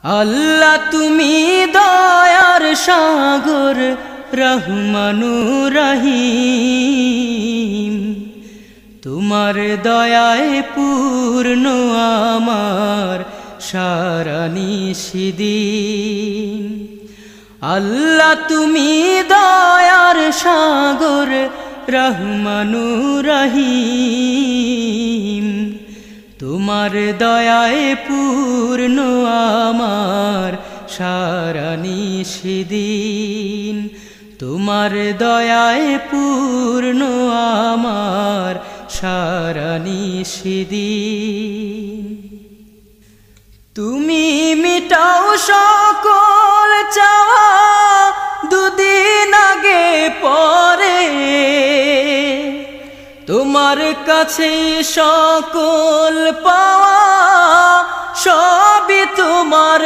আল্লাহ তুমি দয়ার সাগর রহমানুর রহিম, তোমার দয়ায় পূর্ণ আমার সারা নিশিদিন। আল্লাহ তুমি দয়ার সাগর রহমানুর রহিম, তোমার দয়ায় পূর্ণ আমার সারা নিশিদিন। তোমার দয়ায় পূর্ণ আমার সারা নিশিদিন। তুমি মিটাও সকল চাওয়া দুদিন আগে পরে, তোমার কাছে সকল পাওয়া সবই তোমার